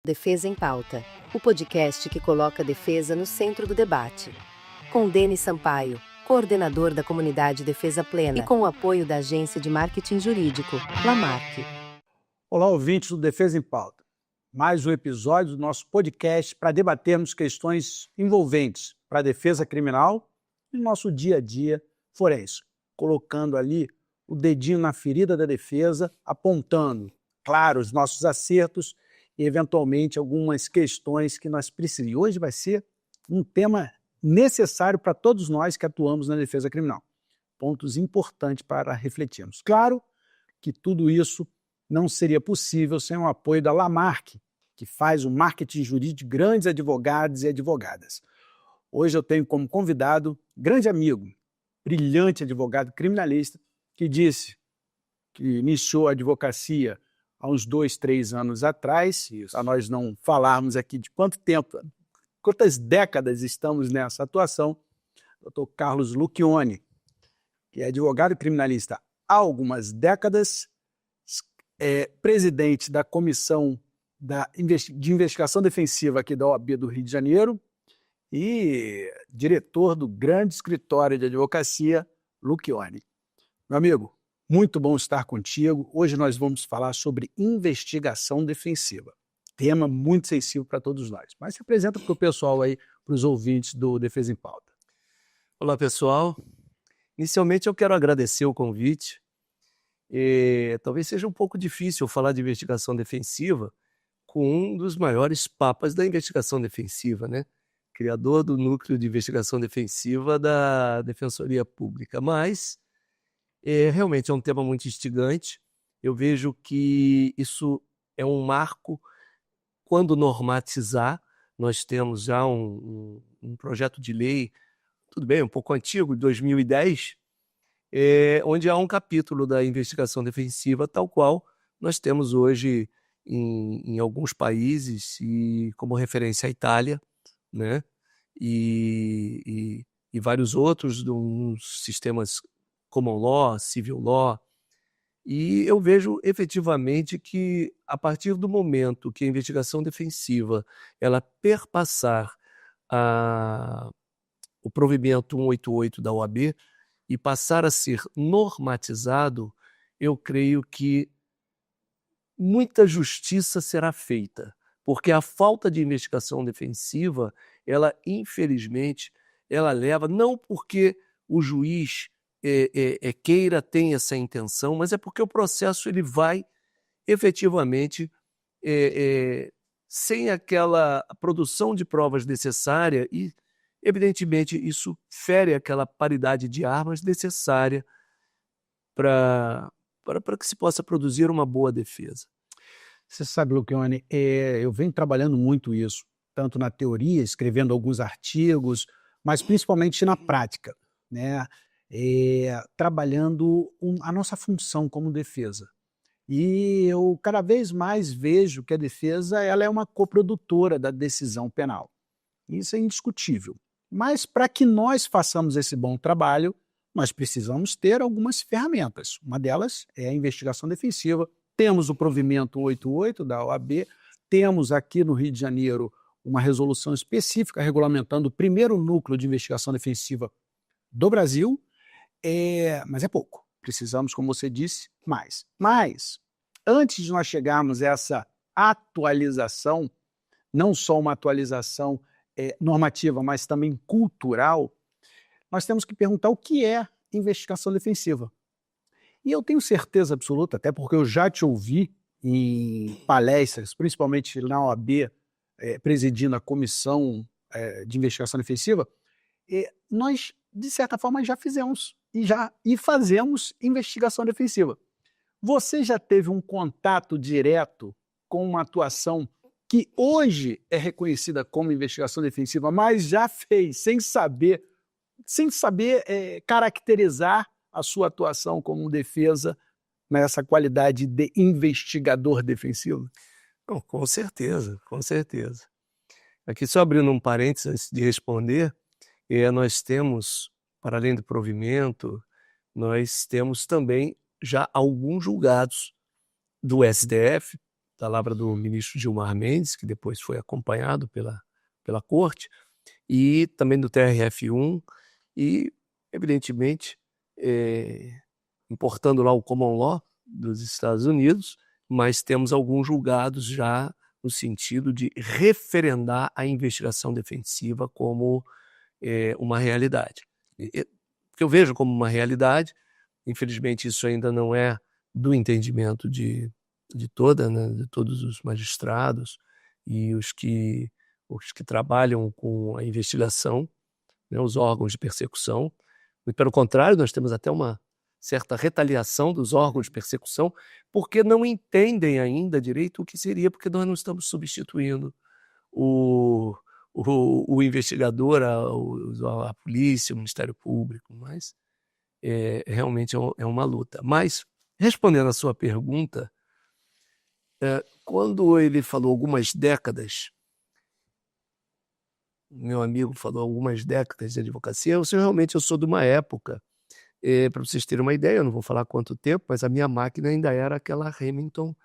Defesa em Pauta, o podcast que coloca a defesa no centro do debate. Com Denis Sampaio, coordenador da comunidade Defesa Plena, e com o apoio da agência de marketing jurídico, Lamarque. Olá, ouvintes do Defesa em Pauta. Mais um episódio do nosso podcast para debatermos questões envolventes para a defesa criminal e no nosso dia a dia forense, colocando ali o dedinho na ferida da defesa, apontando, claro, os nossos acertos e, eventualmente, algumas questões que nós precisamos. E hoje vai ser um tema necessário para todos nós que atuamos na defesa criminal. Pontos importantes para refletirmos. Claro que tudo isso não seria possível sem o apoio da Lamarque, que faz o marketing jurídico de grandes advogados e advogadas. Hoje eu tenho como convidado grande amigo, brilhante advogado criminalista, que disse que iniciou a advocacia há uns 2, 3 anos atrás, para nós não falarmos aqui de quanto tempo, quantas décadas estamos nessa atuação, Dr. Carlos Lucchioni, que é advogado criminalista há algumas décadas, é presidente da Comissão de Investigação Defensiva aqui da OAB do Rio de Janeiro e diretor do grande escritório de advocacia, Lucchioni. Meu amigo, muito bom estar contigo. Hoje nós vamos falar sobre investigação defensiva. Tema muito sensível para todos nós. Mas se apresenta para o pessoal aí, para os ouvintes do Defesa em Pauta. Olá, pessoal. Inicialmente eu quero agradecer o convite. Talvez seja um pouco difícil falar de investigação defensiva com um dos maiores papas da investigação defensiva, né? Criador do Núcleo de Investigação Defensiva da Defensoria Pública. Mas realmente é um tema muito instigante. Eu vejo que isso é um marco quando normatizar. Nós temos já um projeto de lei, tudo bem, um pouco antigo, de 2010, onde há um capítulo da investigação defensiva, tal qual nós temos hoje em alguns países, e como referência a Itália, né? E vários outros dos sistemas common law, civil law. E eu vejo efetivamente que a partir do momento que a investigação defensiva ela perpassar o provimento 188 da OAB e passar a ser normatizado, eu creio que muita justiça será feita, porque a falta de investigação defensiva, ela infelizmente, ela leva, não porque o juiz queira, tem essa intenção, mas é porque o processo ele vai efetivamente sem aquela produção de provas necessária e, evidentemente, isso fere aquela paridade de armas necessária para que se possa produzir uma boa defesa. Você sabe, Lucchioni, eu venho trabalhando muito isso, tanto na teoria, escrevendo alguns artigos, mas principalmente na prática, né? Trabalhando a nossa função como defesa. E eu cada vez mais vejo que a defesa ela é uma coprodutora da decisão penal. Isso é indiscutível. Mas para que nós façamos esse bom trabalho, nós precisamos ter algumas ferramentas. Uma delas é a investigação defensiva. Temos o provimento 188 da OAB, temos aqui no Rio de Janeiro uma resolução específica regulamentando o primeiro núcleo de investigação defensiva do Brasil, mas é pouco. Precisamos, como você disse, mais. Mas, antes de nós chegarmos a essa atualização, não só uma atualização normativa, mas também cultural, nós temos que perguntar o que é investigação defensiva. E eu tenho certeza absoluta, até porque eu já te ouvi em palestras, principalmente na OAB, presidindo a Comissão de Investigação Defensiva, nós, de certa forma, já fizemos e fazemos investigação defensiva. Você já teve um contato direto com uma atuação que hoje é reconhecida como investigação defensiva, mas já fez sem saber caracterizar a sua atuação como defesa nessa qualidade de investigador defensivo? Não, com certeza, com certeza. Aqui só abrindo um parênteses antes de responder, nós temos, para além do provimento, nós temos também já alguns julgados do STF lavra do ministro Gilmar Mendes, que depois foi acompanhado pela Corte, e também do TRF1, e, evidentemente, importando lá o Common Law dos Estados Unidos, mas temos alguns julgados já no sentido de referendar a investigação defensiva como uma realidade. Que eu vejo como uma realidade, infelizmente isso ainda não é do entendimento de todos os magistrados e os que trabalham com a investigação, né, os órgãos de persecução. E, pelo contrário, nós temos até uma certa retaliação dos órgãos de persecução, porque não entendem ainda direito o que seria, porque nós não estamos substituindo o investigador, a polícia, o Ministério Público, mas realmente é uma luta. Mas, respondendo à sua pergunta, quando ele falou algumas décadas, meu amigo falou algumas décadas de advocacia, eu sou de uma época, para vocês terem uma ideia, eu não vou falar quanto tempo, mas a minha máquina ainda era aquela Remington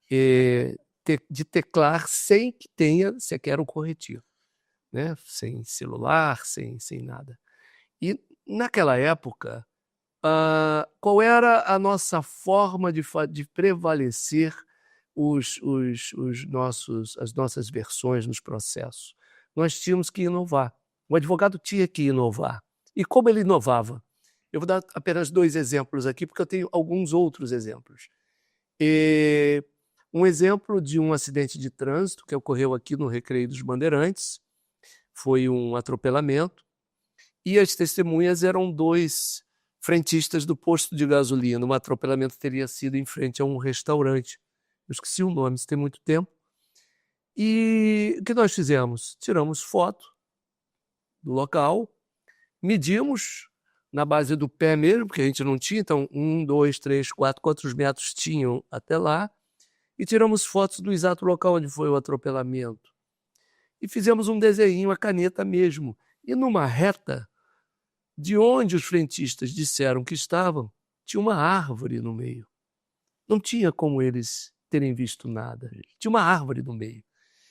de teclar sem que tenha sequer um corretivo, né? Sem celular, sem nada. E naquela época, qual era a nossa forma de prevalecer as nossas versões nos processos? Nós tínhamos que inovar. O advogado tinha que inovar. E como ele inovava? Eu vou dar apenas 2 exemplos aqui, porque eu tenho alguns outros exemplos. Um exemplo de um acidente de trânsito que ocorreu aqui no Recreio dos Bandeirantes, foi um atropelamento, e as testemunhas eram 2 frentistas do posto de gasolina. O atropelamento teria sido em frente a um restaurante. Eu esqueci o nome, isso tem muito tempo. E o que nós fizemos? Tiramos foto do local, medimos na base do pé mesmo, porque a gente não tinha, então 1, 2, 3, 4, quantos metros tinham até lá, e tiramos fotos do exato local onde foi o atropelamento. E fizemos um desenho, a caneta mesmo. E numa reta, de onde os frentistas disseram que estavam, tinha uma árvore no meio. Não tinha como eles terem visto nada. Tinha uma árvore no meio.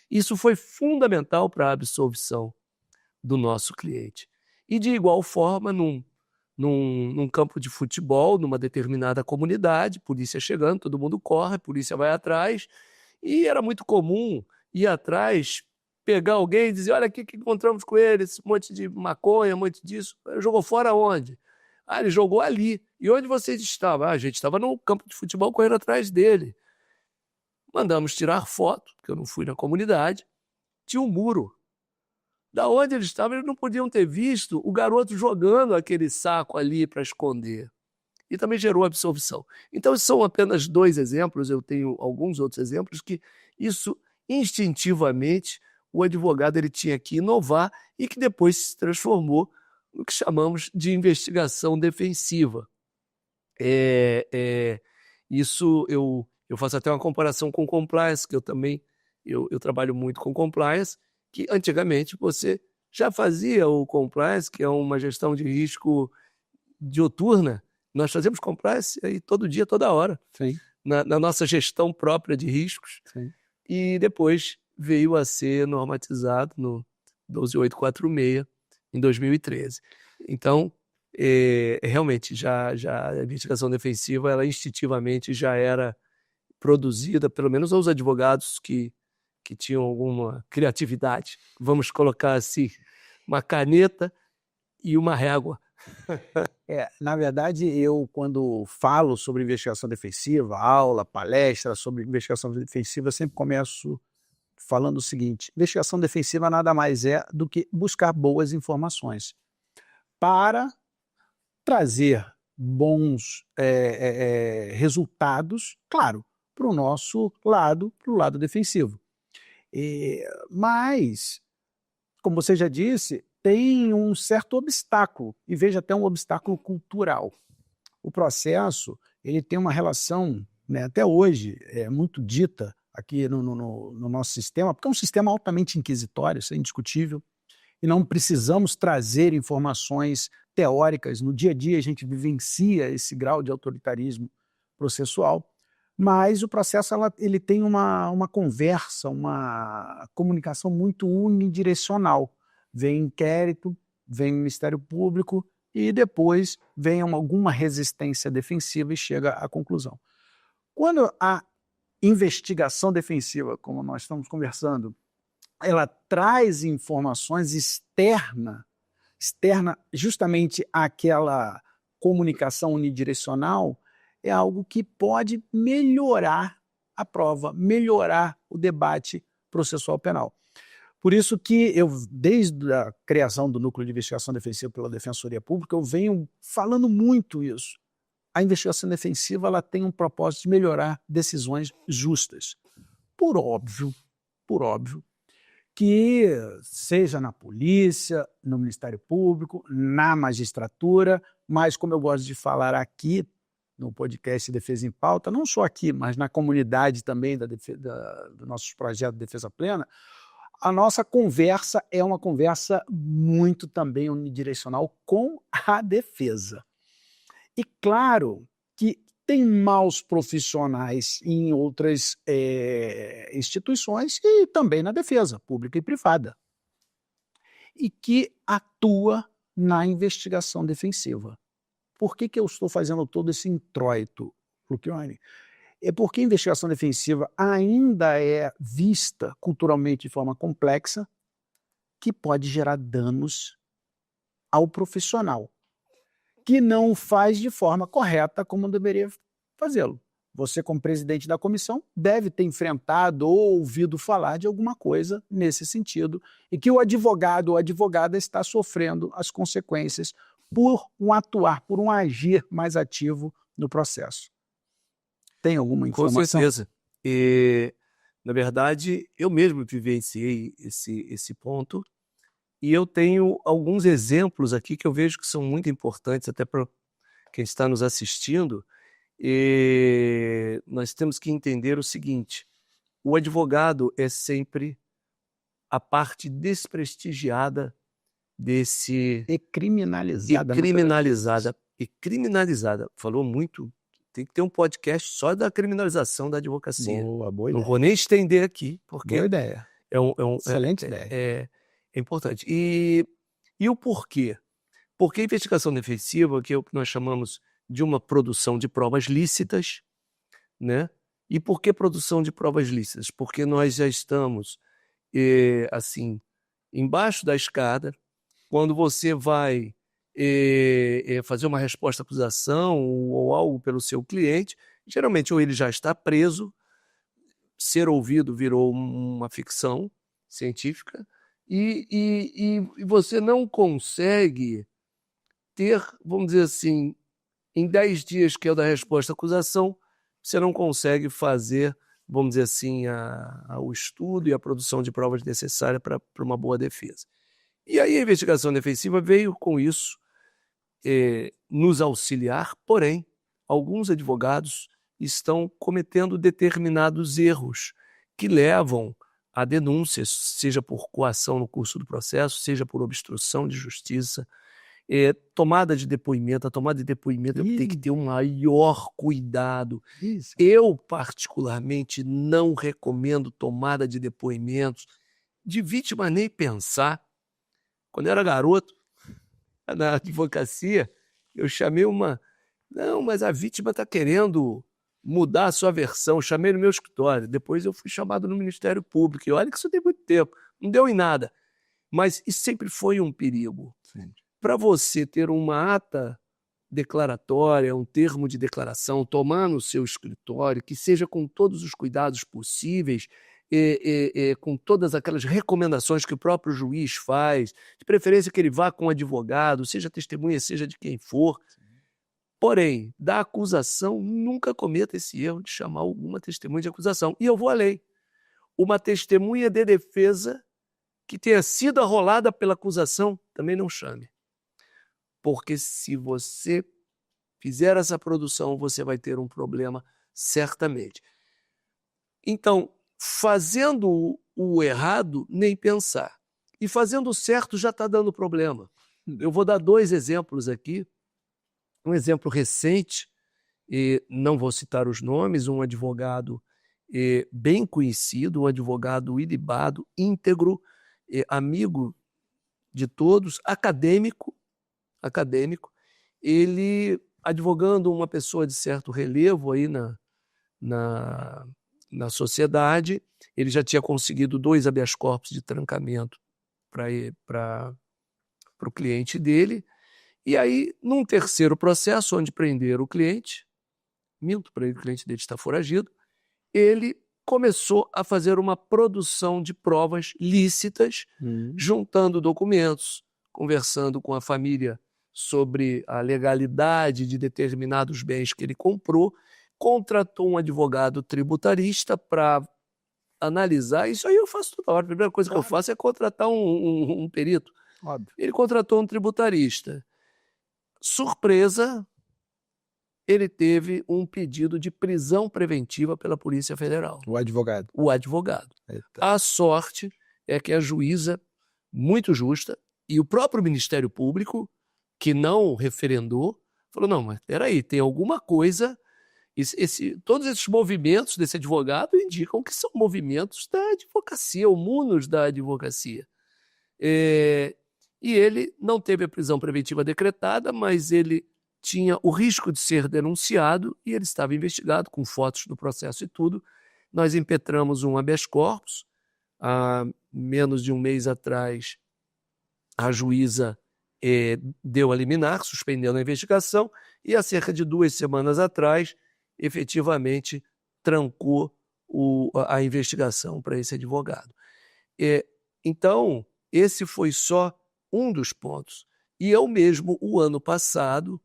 Isso foi fundamental para a absolvição do nosso cliente. E, de igual forma, num campo de futebol, numa determinada comunidade, polícia chegando, todo mundo corre, polícia vai atrás, e era muito comum ir atrás, pegar alguém e dizer, olha aqui que encontramos com ele, esse monte de maconha, um monte disso. Jogou fora onde? Ele jogou ali. E onde vocês estavam? A gente estava no campo de futebol correndo atrás dele. Mandamos tirar foto, porque eu não fui na comunidade. Tinha um muro. Da onde eles estavam, eles não podiam ter visto o garoto jogando aquele saco ali para esconder. E também gerou absolvição. Então, esses são apenas 2 exemplos, eu tenho alguns outros exemplos, que isso, instintivamente, o advogado ele tinha que inovar e que depois se transformou no que chamamos de investigação defensiva. Isso eu faço até uma comparação com compliance, que eu trabalho muito com compliance, que antigamente você já fazia o compliance, que é uma gestão de risco dioturna. Nós fazemos compliance aí todo dia, toda hora, na nossa gestão própria de riscos. Sim. E depois veio a ser normatizado no 12846, em 2013. Então, realmente, já a investigação defensiva, ela instintivamente já era produzida, pelo menos aos advogados que tinham alguma criatividade. Vamos colocar assim, uma caneta e uma régua. Na verdade, eu, quando falo sobre investigação defensiva, aula, palestra sobre investigação defensiva, eu sempre começo falando o seguinte: investigação defensiva nada mais é do que buscar boas informações para trazer bons resultados, claro, para o nosso lado, para o lado defensivo. Mas, como você já disse, tem um certo obstáculo, e veja, até um obstáculo cultural. O processo ele tem uma relação, né, até hoje, muito dita aqui no nosso sistema, porque é um sistema altamente inquisitório, isso é indiscutível, e não precisamos trazer informações teóricas. No dia a dia a gente vivencia esse grau de autoritarismo processual, Mas o processo ele tem uma conversa, uma comunicação muito unidirecional. Vem inquérito, vem Ministério Público e depois vem alguma resistência defensiva e chega à conclusão. Quando a investigação defensiva, como nós estamos conversando, ela traz informações externa justamente àquela comunicação unidirecional, é algo que pode melhorar a prova, melhorar o debate processual penal. Por isso que eu, desde a criação do Núcleo de Investigação Defensiva pela Defensoria Pública, eu venho falando muito isso. A investigação defensiva ela tem um propósito de melhorar decisões justas. Por óbvio, que seja na polícia, no Ministério Público, na magistratura, mas como eu gosto de falar aqui no podcast Defesa em Pauta, não só aqui, mas na comunidade também do nossos projetos de defesa plena, a nossa conversa é uma conversa muito também unidirecional com a defesa. E claro que tem maus profissionais em outras instituições e também na defesa pública e privada, e que atua na investigação defensiva. Por que eu estou fazendo todo esse introito, Luciani? É porque a investigação defensiva ainda é vista culturalmente de forma complexa, que pode gerar danos ao profissional, que não faz de forma correta como deveria fazê-lo. Você, como presidente da comissão, deve ter enfrentado ou ouvido falar de alguma coisa nesse sentido, e que o advogado ou advogada está sofrendo as consequências por um atuar, por um agir mais ativo no processo. Tem alguma informação? Com certeza. E, na verdade, eu mesmo vivenciei esse ponto, e eu tenho alguns exemplos aqui que eu vejo que são muito importantes até para quem está nos assistindo. E nós temos que entender o seguinte: o advogado é sempre a parte desprestigiada desse... E criminalizada. E criminalizada. Falou muito. Tem que ter um podcast só da criminalização da advocacia. Boa ideia. Não vou nem estender aqui, porque boa ideia. Excelente ideia. É importante. E o porquê? Porque a investigação defensiva, que é o que nós chamamos de uma produção de provas lícitas, né? E por que produção de provas lícitas? Porque nós já estamos, assim, embaixo da escada. Quando você vai fazer uma resposta à acusação ou algo pelo seu cliente, geralmente ou ele já está preso, ser ouvido virou uma ficção científica, e você não consegue ter, vamos dizer assim, em 10 dias, que é o da resposta à acusação, você não consegue fazer, vamos dizer assim, o estudo e a produção de provas necessárias para uma boa defesa. E aí a investigação defensiva veio com isso nos auxiliar, porém, alguns advogados estão cometendo determinados erros que levam a denúncias, seja por coação no curso do processo, seja por obstrução de justiça, tomada de depoimento. A tomada de depoimento tem que ter um maior cuidado. Isso. Eu, particularmente, não recomendo tomada de depoimentos de vítima nem pensar. Quando eu era garoto, na advocacia, eu chamei não, mas a vítima está querendo mudar a sua versão. Chamei no meu escritório. Depois eu fui chamado no Ministério Público. E olha que isso tem muito tempo. Não deu em nada. Mas isso sempre foi um perigo. Para você ter uma ata declaratória, um termo de declaração, tomar no seu escritório, que seja com todos os cuidados possíveis, com todas aquelas recomendações que o próprio juiz faz, de preferência que ele vá com um advogado, seja testemunha, seja de quem for. Porém, da acusação, nunca cometa esse erro de chamar alguma testemunha de acusação. E eu vou além. Uma testemunha de defesa que tenha sido arrolada pela acusação, também não chame. Porque se você fizer essa produção, você vai ter um problema, certamente. Então, fazendo o errado, nem pensar. E fazendo o certo já está dando problema. Eu vou dar 2 exemplos aqui. Um exemplo recente, não vou citar os nomes, um advogado bem conhecido, um advogado ilibado, íntegro, amigo de todos, acadêmico, ele advogando uma pessoa de certo relevo aí na sociedade, ele já tinha conseguido 2 habeas corpus de trancamento para o cliente dele, e aí, num terceiro processo, onde prenderam o cliente, para ele, o cliente dele está foragido, ele começou a fazer uma produção de provas lícitas, juntando documentos, conversando com a família sobre a legalidade de determinados bens que ele comprou, contratou um advogado tributarista para analisar. Isso aí eu faço toda hora. A primeira coisa que eu faço é contratar um perito. Óbvio. Ele contratou um tributarista. Surpresa, ele teve um pedido de prisão preventiva pela Polícia Federal. O advogado. O advogado. Eita. A sorte é que a juíza, muito justa, e o próprio Ministério Público, que não referendou, falou, não, mas peraí, tem alguma coisa... todos esses movimentos desse advogado indicam que são movimentos da advocacia, humanos da advocacia. E ele não teve a prisão preventiva decretada, mas ele tinha o risco de ser denunciado e ele estava investigado, com fotos do processo e tudo. Nós impetramos um habeas corpus. Há menos de um mês atrás, a juíza deu a liminar, suspendendo a investigação, e há cerca de 2 semanas atrás, efetivamente trancou a investigação para esse advogado. Então, esse foi só um dos pontos. E eu mesmo, o ano passado,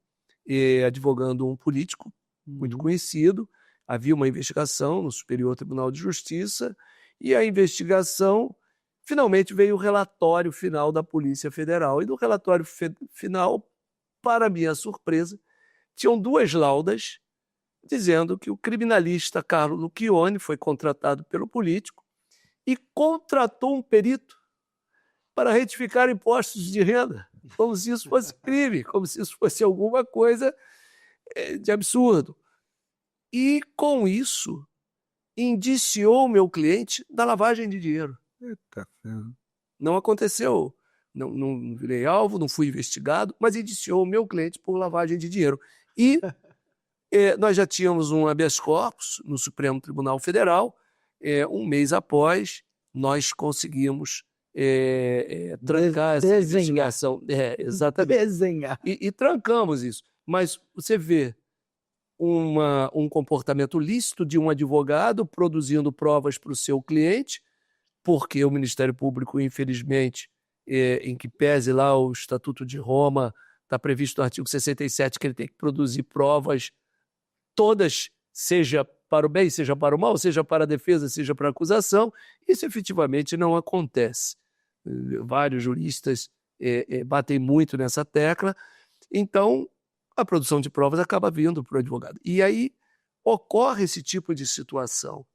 advogando um político muito conhecido, havia uma investigação no Superior Tribunal de Justiça, e a investigação, finalmente veio o relatório final da Polícia Federal. E no relatório final, para minha surpresa, tinham 2 laudas dizendo que o criminalista Carlo Lucchione foi contratado pelo político e contratou um perito para retificar impostos de renda, como se isso fosse crime, como se isso fosse alguma coisa de absurdo. E, com isso, indiciou o meu cliente da lavagem de dinheiro. Eita. Não aconteceu, não virei alvo, não fui investigado, mas indiciou o meu cliente por lavagem de dinheiro. E nós já tínhamos um habeas corpus no Supremo Tribunal Federal. Um mês após, nós conseguimos trancar essa investigação. Exatamente. Desenhar. E trancamos isso. Mas você vê um comportamento lícito de um advogado produzindo provas para o seu cliente, porque o Ministério Público, infelizmente, em que pese lá o Estatuto de Roma, está previsto no artigo 67 que ele tem que produzir provas todas, seja para o bem, seja para o mal, seja para a defesa, seja para a acusação. Isso efetivamente não acontece. Vários juristas batem muito nessa tecla. Então, a produção de provas acaba vindo para o advogado. E aí ocorre esse tipo de situação.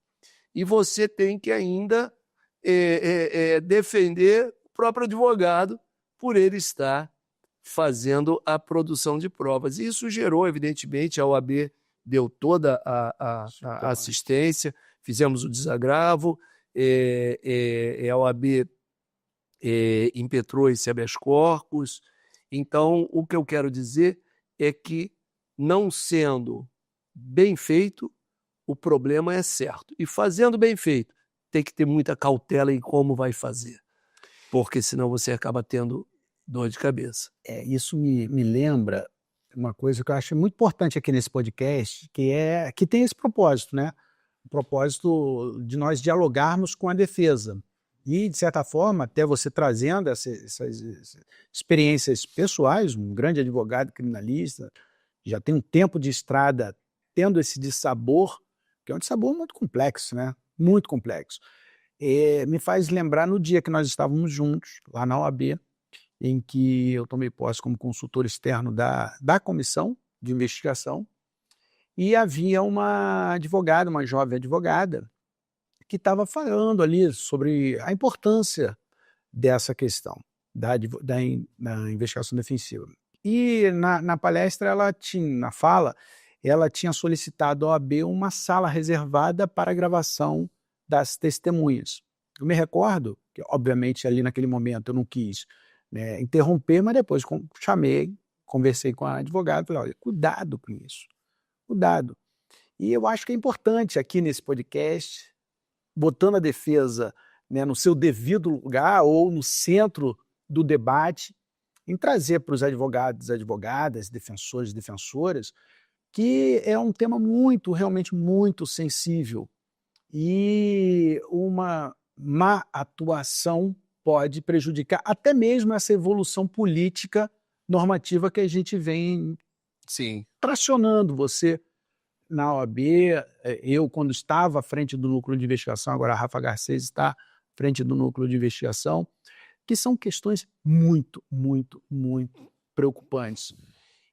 E você tem que ainda defender o próprio advogado por ele estar fazendo a produção de provas. E isso gerou, evidentemente, a OAB deu toda a assistência, fizemos o desagravo, a OAB impetrou esse habeas corpus. Então, o que eu quero dizer é que, não sendo bem feito, o problema é certo. E fazendo bem feito, tem que ter muita cautela em como vai fazer, porque senão você acaba tendo dor de cabeça. Isso me lembra uma coisa que eu acho muito importante aqui nesse podcast, que tem esse propósito, né? O propósito de nós dialogarmos com a defesa. E, de certa forma, até você trazendo essas experiências pessoais, um grande advogado criminalista, já tem um tempo de estrada tendo esse dissabor, que é um dissabor muito complexo, né? Muito complexo. Me faz lembrar no dia que nós estávamos juntos, lá na OAB, em que eu tomei posse como consultor externo da comissão de investigação, e havia uma advogada, uma jovem advogada, que estava falando ali sobre a importância dessa questão da investigação defensiva. E na palestra, na fala, ela tinha solicitado à OAB uma sala reservada para a gravação das testemunhas. Eu me recordo que, obviamente, ali naquele momento eu não quis, né, interromper, mas depois chamei, conversei com a advogada, falei, olha, cuidado com isso, cuidado. E eu acho que é importante aqui nesse podcast, botando a defesa, né, no seu devido lugar ou no centro do debate, em trazer para os advogados, advogadas, defensores, defensoras, que é um tema realmente muito sensível e uma má atuação pode prejudicar até mesmo essa evolução política normativa que a gente vem tracionando. Você na OAB, eu quando estava à frente do núcleo de investigação, agora a Rafa Garcês está à frente do núcleo de investigação, que são questões muito, muito, muito preocupantes.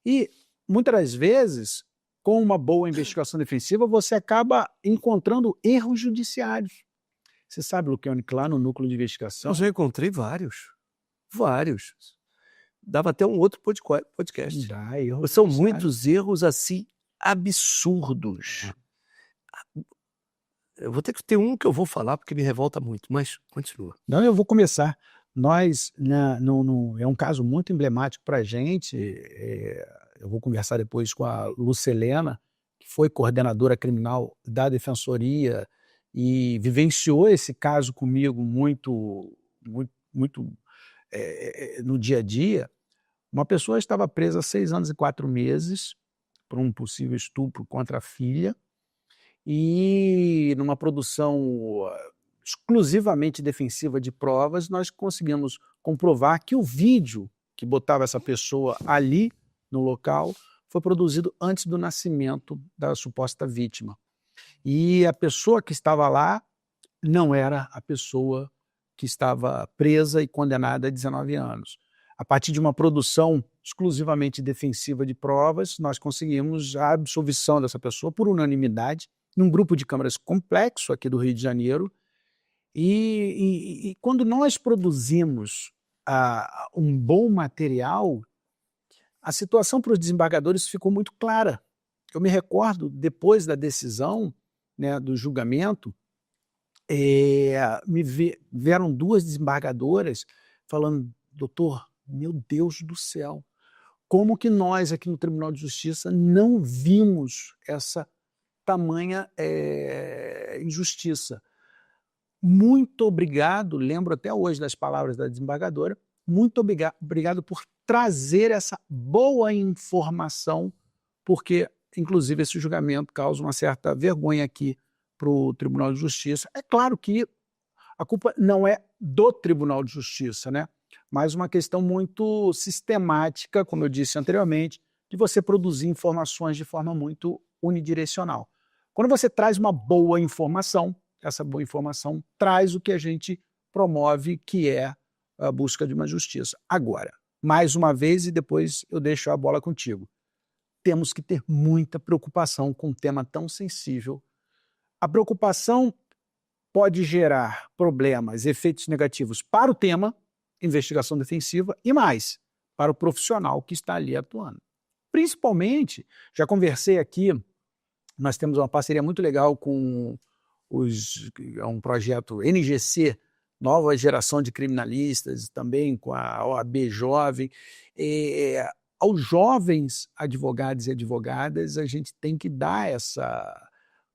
E muitas das vezes, com uma boa investigação defensiva, você acaba encontrando erros judiciários. Você sabe, Luciano, que lá no núcleo de investigação... Eu já encontrei vários. Dava até um outro podcast. São muitos erros assim absurdos. Eu vou ter que ter um que eu vou falar porque me revolta muito, mas continua. Não, eu vou começar. É um caso muito emblemático para a gente. Eu vou conversar depois com a Lucelena, que foi coordenadora criminal da Defensoria e vivenciou esse caso comigo muito no dia a dia. Uma pessoa estava presa há 6 anos e 4 meses por um possível estupro contra a filha e numa produção exclusivamente defensiva de provas, nós conseguimos comprovar que o vídeo que botava essa pessoa ali no local foi produzido antes do nascimento da suposta vítima. E a pessoa que estava lá não era a pessoa que estava presa e condenada a 19 anos. A partir de uma produção exclusivamente defensiva de provas, nós conseguimos a absolvição dessa pessoa por unanimidade, num grupo de câmaras complexo aqui do Rio de Janeiro. E quando nós produzimos um bom material, a situação para os desembargadores ficou muito clara. Eu me recordo, depois da decisão, né, do julgamento, vieram 2 desembargadoras falando, doutor, meu Deus do céu, como que nós aqui no Tribunal de Justiça não vimos essa tamanha injustiça? Muito obrigado, lembro até hoje das palavras da desembargadora, muito obrigado por trazer essa boa informação, porque, inclusive, esse julgamento causa uma certa vergonha aqui para o Tribunal de Justiça. É claro que a culpa não é do Tribunal de Justiça, né? Mas uma questão muito sistemática, como eu disse anteriormente, de você produzir informações de forma muito unidirecional. Quando você traz uma boa informação, essa boa informação traz o que a gente promove, que é a busca de uma justiça. Agora, mais uma vez, e depois eu deixo a bola contigo, temos que ter muita preocupação com um tema tão sensível. A preocupação pode gerar problemas, efeitos negativos para o tema, investigação defensiva, e mais, para o profissional que está ali atuando. Principalmente, já conversei aqui, nós temos uma parceria muito legal com um projeto NGC, Nova Geração de Criminalistas, também com a OAB Jovem. Aos jovens advogados e advogadas, a gente tem que dar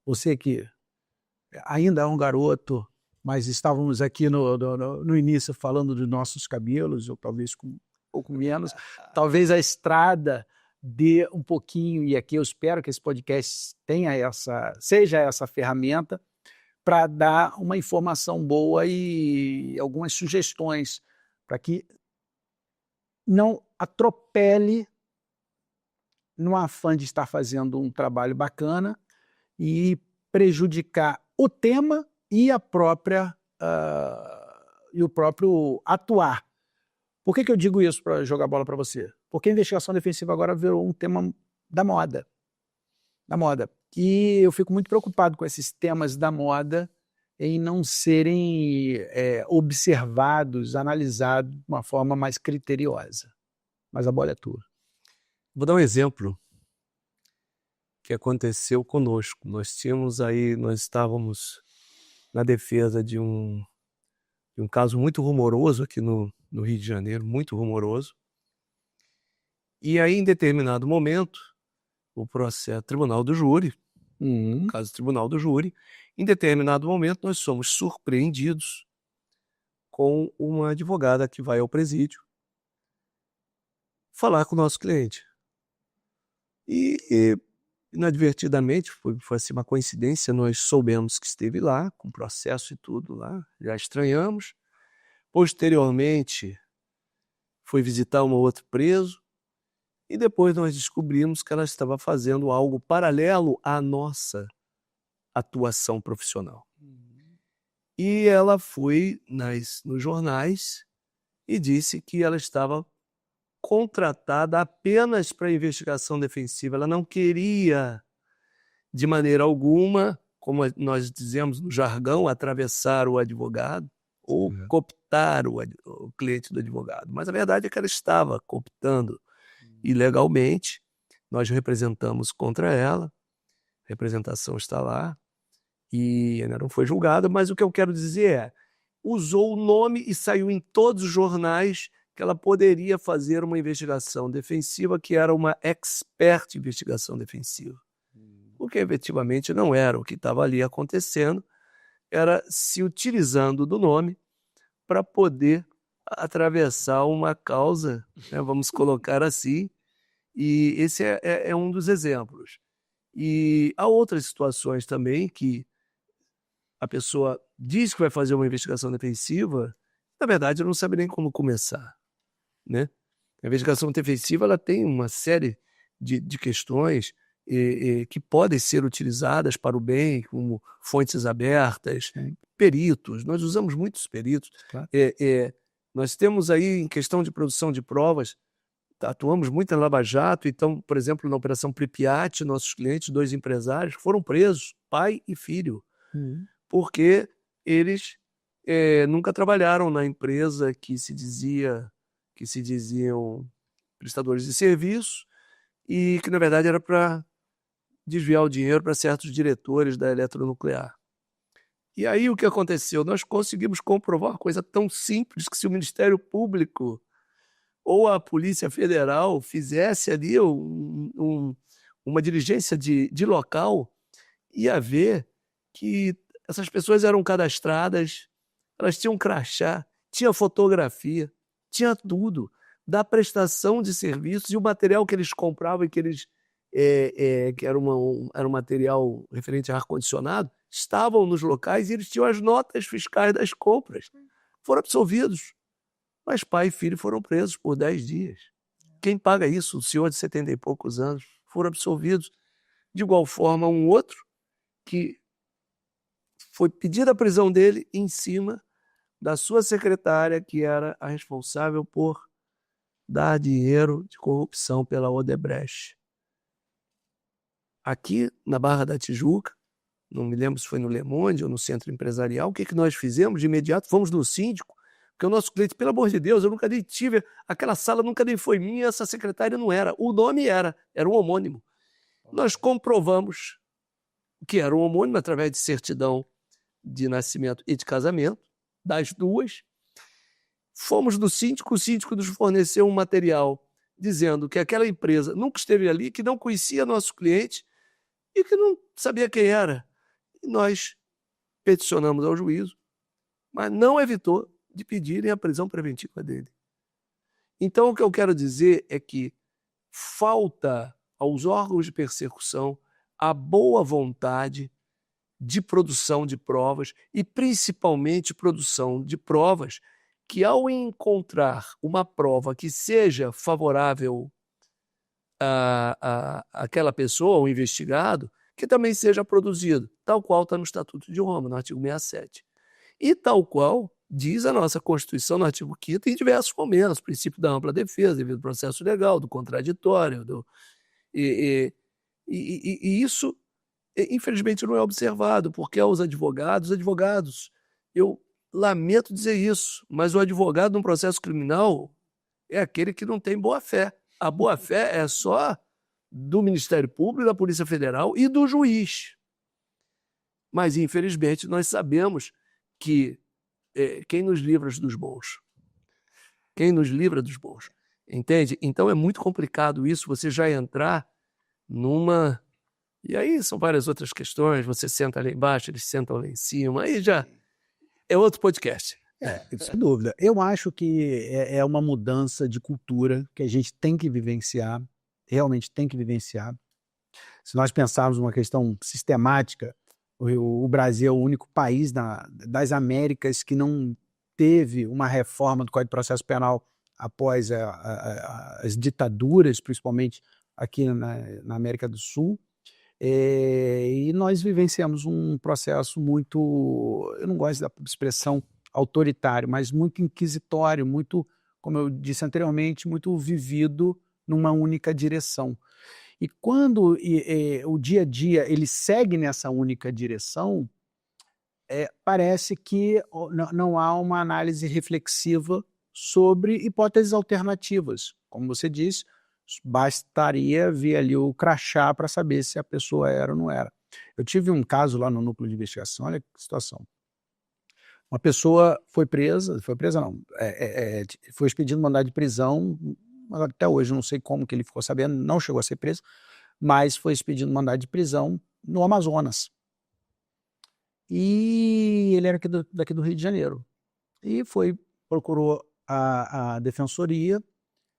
você que ainda é um garoto, mas estávamos aqui no início falando dos nossos cabelos, ou talvez com um pouco menos, talvez a estrada dê um pouquinho, e aqui eu espero que esse podcast seja essa ferramenta para dar uma informação boa e algumas sugestões para que não atropele no afã de estar fazendo um trabalho bacana e prejudicar o tema e o próprio atuar. Por que eu digo isso para jogar bola para você? Porque a investigação defensiva agora virou um tema da moda. E eu fico muito preocupado com esses temas da moda em não serem observados, analisados de uma forma mais criteriosa. Mas a bola é tua. Vou dar um exemplo que aconteceu conosco. Nós estávamos na defesa de um caso muito rumoroso aqui no Rio de Janeiro, muito rumoroso. E aí, em determinado momento, o processo Tribunal do Júri, caso Tribunal do Júri, em determinado momento nós somos surpreendidos com uma advogada que vai ao presídio falar com o nosso cliente. E inadvertidamente, foi assim uma coincidência, nós soubemos que esteve lá, com processo e tudo lá, já estranhamos. Posteriormente, foi visitar um outro preso, e depois nós descobrimos que ela estava fazendo algo paralelo à nossa atuação profissional. E ela foi nos jornais e disse que ela estava contratada apenas para investigação defensiva. Ela não queria, de maneira alguma, como nós dizemos no jargão, atravessar o advogado ou cooptar o cliente do advogado. Mas a verdade é que ela estava cooptando ilegalmente. Nós representamos contra ela, a representação está lá e ainda não foi julgada, mas o que eu quero dizer é, usou o nome e saiu em todos os jornais que ela poderia fazer uma investigação defensiva, que era uma expert em investigação defensiva. O que efetivamente não era. O que estava ali acontecendo era se utilizando do nome para poder atravessar uma causa, né, vamos colocar assim, e esse é um dos exemplos. E há outras situações também que a pessoa diz que vai fazer uma investigação defensiva, na verdade não sabe nem como começar, né? A investigação defensiva ela tem uma série de questões que podem ser utilizadas para o bem, como fontes abertas, peritos. Nós usamos muitos peritos. Claro. Nós temos aí, em questão de produção de provas, atuamos muito na Lava Jato. Então, por exemplo, na Operação Pripyat, nossos clientes, 2 empresários, foram presos, pai e filho, porque eles nunca trabalharam na empresa que se diziam prestadores de serviço e que, na verdade, era para desviar o dinheiro para certos diretores da eletronuclear. E aí o que aconteceu? Nós conseguimos comprovar uma coisa tão simples que se o Ministério Público ou a Polícia Federal fizesse ali uma diligência de local, ia ver que essas pessoas eram cadastradas, elas tinham crachá, tinha fotografia, tinha tudo, da prestação de serviços, e o material que eles compravam e que eles que era um material referente a ar-condicionado, estavam nos locais e eles tinham as notas fiscais das compras. Foram absolvidos. Mas pai e filho foram presos por 10 dias. Quem paga isso? O senhor de 70 e poucos anos. Foram absolvidos. De igual forma, um outro que foi pedida a prisão dele em cima da sua secretária, que era a responsável por dar dinheiro de corrupção pela Odebrecht. Aqui na Barra da Tijuca, não me lembro se foi no Le Monde ou no Centro Empresarial, o que nós fizemos de imediato? Fomos no síndico, porque o nosso cliente, pelo amor de Deus, eu nunca nem tive, aquela sala nunca nem foi minha, essa secretária não era. O nome era um homônimo. Nós comprovamos que era um homônimo através de certidão de nascimento e de casamento, das duas. Fomos no síndico, o síndico nos forneceu um material dizendo que aquela empresa nunca esteve ali, que não conhecia nosso cliente e que não sabia quem era. E nós peticionamos ao juízo, mas não evitou de pedirem a prisão preventiva dele. Então, o que eu quero dizer é que falta aos órgãos de persecução a boa vontade de produção de provas e, principalmente, produção de provas que, ao encontrar uma prova que seja favorável àquela pessoa, ao investigado, que também seja produzido, tal qual está no Estatuto de Roma, no artigo 67. E tal qual diz a nossa Constituição, no artigo 5º, em diversos momentos, princípio da ampla defesa, devido processo legal, do contraditório, e isso, infelizmente, não é observado, porque aos advogados, eu lamento dizer isso, mas o advogado num processo criminal é aquele que não tem boa-fé. A boa-fé é só do Ministério Público, da Polícia Federal e do juiz. Mas, infelizmente, nós sabemos que quem nos livra dos bons? Quem nos livra dos bons? Entende? Então é muito complicado isso, você já entrar numa... E aí são várias outras questões, você senta ali embaixo, eles sentam lá em cima, aí já é outro podcast. Sem dúvida. Eu acho que é uma mudança de cultura que a gente tem que vivenciar, realmente tem que vivenciar. Se nós pensarmos numa questão sistemática, o Brasil é o único país das Américas que não teve uma reforma do Código de Processo Penal após as ditaduras, principalmente aqui na América do Sul. E nós vivenciamos um processo muito, eu não gosto da expressão autoritário, mas muito inquisitório, muito, como eu disse anteriormente, muito vivido numa única direção. E quando o dia a dia ele segue nessa única direção, parece que não há uma análise reflexiva sobre hipóteses alternativas. Como você disse, bastaria ver ali o crachá para saber se a pessoa era ou não era. Eu tive um caso lá no núcleo de investigação, olha que situação. Uma pessoa foi presa não, foi expedido mandado de prisão, até hoje não sei como que ele ficou sabendo, não chegou a ser preso, mas foi expedido mandado de prisão no Amazonas. E ele era daqui do Rio de Janeiro. E procurou a defensoria,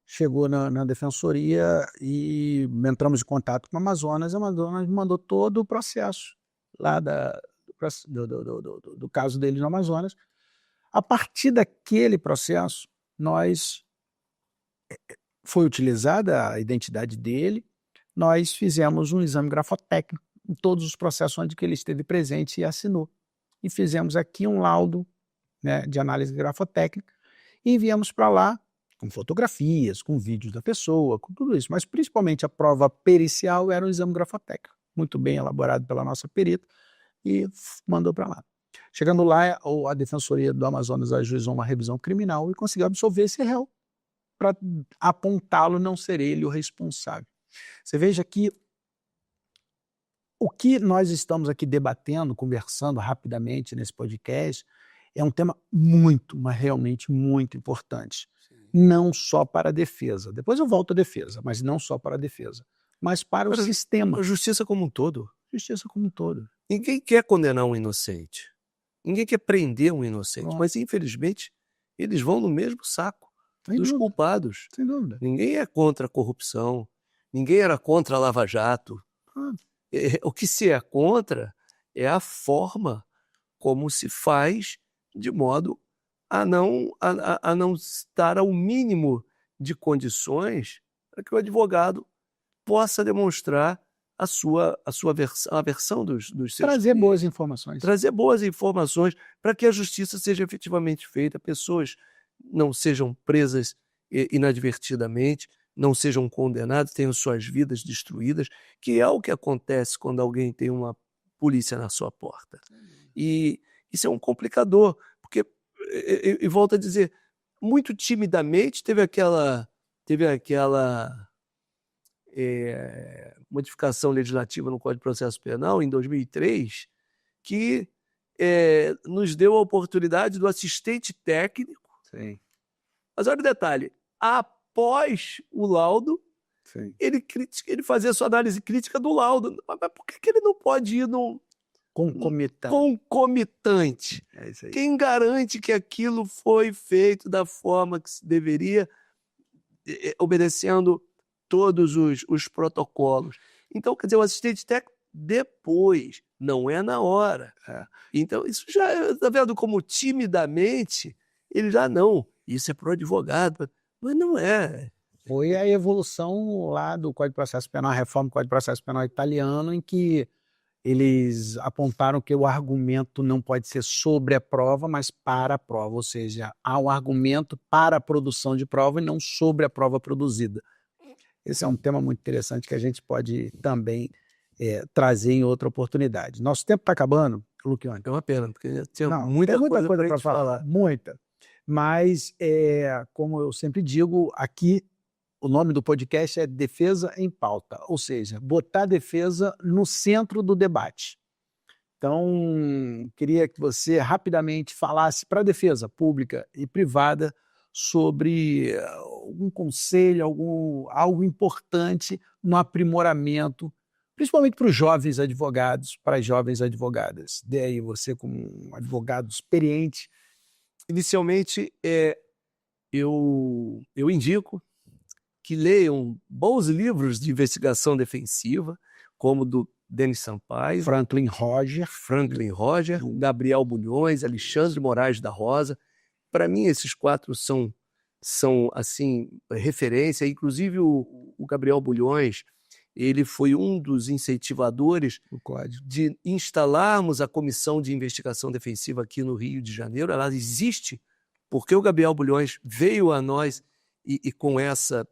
chegou na defensoria e entramos em contato com o Amazonas mandou todo o processo lá do caso dele no Amazonas. A partir daquele processo, foi utilizada a identidade dele, nós fizemos um exame grafotécnico em todos os processos onde que ele esteve presente e assinou. E fizemos aqui um laudo, né, de análise grafotécnica e enviamos para lá com fotografias, com vídeos da pessoa, com tudo isso. Mas principalmente a prova pericial era o exame grafotécnico, muito bem elaborado pela nossa perita, e mandou para lá. Chegando lá, a Defensoria do Amazonas ajuizou uma revisão criminal e conseguiu absolver esse réu para apontá-lo não ser ele o responsável. Você veja que o que nós estamos aqui debatendo, conversando rapidamente nesse podcast, é um tema mas realmente muito importante. Sim. Não só para a defesa. Depois eu volto à defesa, mas não só para a defesa, mas para o sistema. A justiça como um todo. Justiça como um todo. Ninguém quer condenar um inocente. Ninguém quer prender um inocente. Pronto. Mas, infelizmente, eles vão no mesmo saco dos culpados. Sem dúvida. Ninguém é contra a corrupção. Ninguém era contra a Lava Jato. O que se é contra é a forma como se faz de modo a não estar ao mínimo de condições para que o advogado possa demonstrar a versão dos seus... Trazer boas informações. Trazer boas informações para que a justiça seja efetivamente feita, pessoas não sejam presas inadvertidamente, não sejam condenados, tenham suas vidas destruídas, que é o que acontece quando alguém tem uma polícia na sua porta. E isso é um complicador, porque, e volto a dizer, muito timidamente teve aquela modificação legislativa no Código de Processo Penal, em 2003, que nos deu a oportunidade do assistente técnico. Sim. Mas olha o detalhe, após o laudo, sim, ele fazia a sua análise crítica do laudo. Mas por que ele não pode ir no concomitante? É isso aí. Quem garante que aquilo foi feito da forma que se deveria, obedecendo todos os protocolos? Então, quer dizer, o assistente técnico depois, não é na hora. Então, isso já, está vendo como timidamente, ele já não. Isso é para o advogado. Mas não é. Foi a evolução lá do Código de Processo Penal, a reforma do Código de Processo Penal italiano, em que eles apontaram que o argumento não pode ser sobre a prova, mas para a prova, ou seja, há um argumento para a produção de prova e não sobre a prova produzida. Esse é um tema muito interessante que a gente pode também trazer em outra oportunidade. Nosso tempo está acabando, Luciano. É uma pena, porque tinha muita coisa para falar. Muita. Mas, como eu sempre digo, aqui O nome do podcast é Defesa em Pauta, ou seja, botar a defesa no centro do debate. Então, queria que você rapidamente falasse para a defesa pública e privada sobre algum conselho, algo importante no aprimoramento, principalmente para os jovens advogados, para as jovens advogadas. Dê aí você, como um advogado experiente. Inicialmente, eu indico que leiam bons livros de investigação defensiva, como do Denis Sampaio, Franklin Roger, Gabriel Bulhões, Alexandre Moraes da Rosa. Para mim, esses 4 são assim, referência. Inclusive, o Gabriel Bulhões, ele foi um dos incentivadores de instalarmos a Comissão de Investigação Defensiva aqui no Rio de Janeiro. Ela existe porque o Gabriel Bulhões veio a nós e com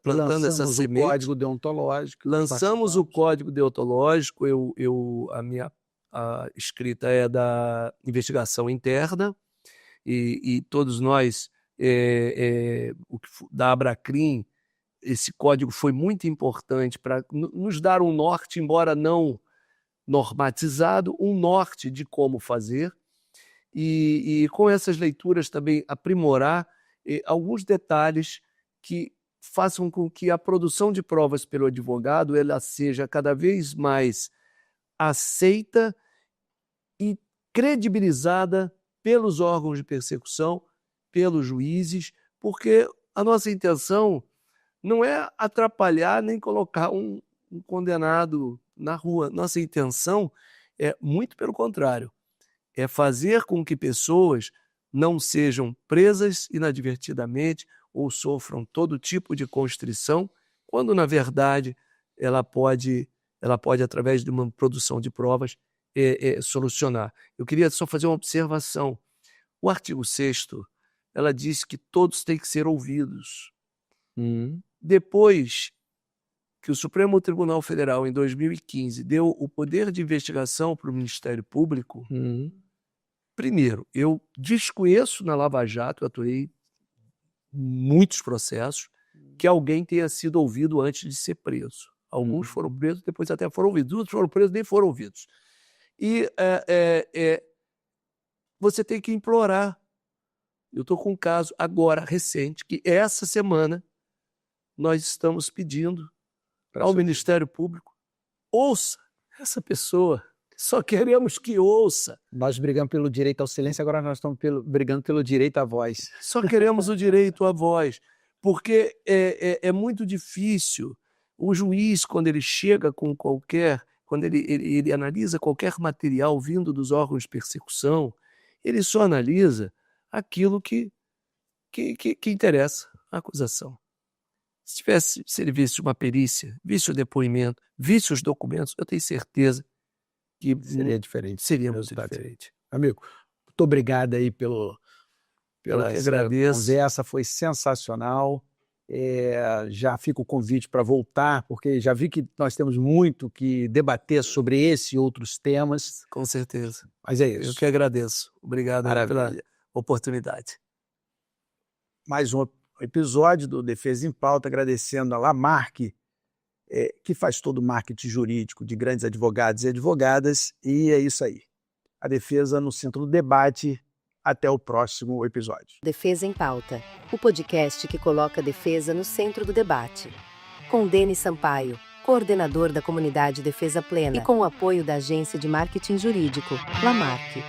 plantando essa semente. O código deontológico. Lançamos o código deontológico. A minha escrita é da investigação interna e todos nós, da Abracrim, esse código foi muito importante para nos dar um norte, embora não normatizado, um norte de como fazer. E com essas leituras também aprimorar alguns detalhes que façam com que a produção de provas pelo advogado ela seja cada vez mais aceita e credibilizada pelos órgãos de persecução, pelos juízes, porque a nossa intenção não é atrapalhar nem colocar um condenado na rua. Nossa intenção é muito pelo contrário, é fazer com que pessoas não sejam presas inadvertidamente ou sofram todo tipo de constrição, quando, na verdade, ela pode através de uma produção de provas, solucionar. Eu queria só fazer uma observação. O artigo 6º, ela diz que todos têm que ser ouvidos. Depois que o Supremo Tribunal Federal, em 2015, deu o poder de investigação para o Ministério Público, primeiro, eu desconheço na Lava Jato, eu atuei muitos processos, que alguém tenha sido ouvido antes de ser preso. Alguns foram presos, depois até foram ouvidos. Outros foram presos, nem foram ouvidos. E você tem que implorar. Eu estou com um caso agora, recente, que essa semana nós estamos pedindo ao Ministério Público, ouça essa pessoa. Só queremos que ouça. Nós brigamos pelo direito ao silêncio, agora nós estamos brigando pelo direito à voz. Só queremos o direito à voz, porque é muito difícil. O juiz, quando ele chega com quando ele analisa qualquer material vindo dos órgãos de persecução, ele só analisa aquilo que interessa à acusação. Se ele visse uma perícia, visse o depoimento, visse os documentos, eu tenho certeza que seria diferente. Seria muito diferente. Amigo, muito obrigado aí pela conversa, foi sensacional. Já fica o convite para voltar, porque já vi que nós temos muito que debater sobre esse e outros temas. Com certeza. Mas é isso. Eu que agradeço. Obrigado pela oportunidade. Mais um episódio do Defesa em Pauta, agradecendo a Lamarque, que faz todo o marketing jurídico de grandes advogados e advogadas, e é isso aí. A defesa no centro do debate. Até o próximo episódio. Defesa em Pauta, o podcast que coloca a defesa no centro do debate. Com Denis Sampaio, coordenador da comunidade Defesa Plena, e com o apoio da agência de marketing jurídico, Lamarque.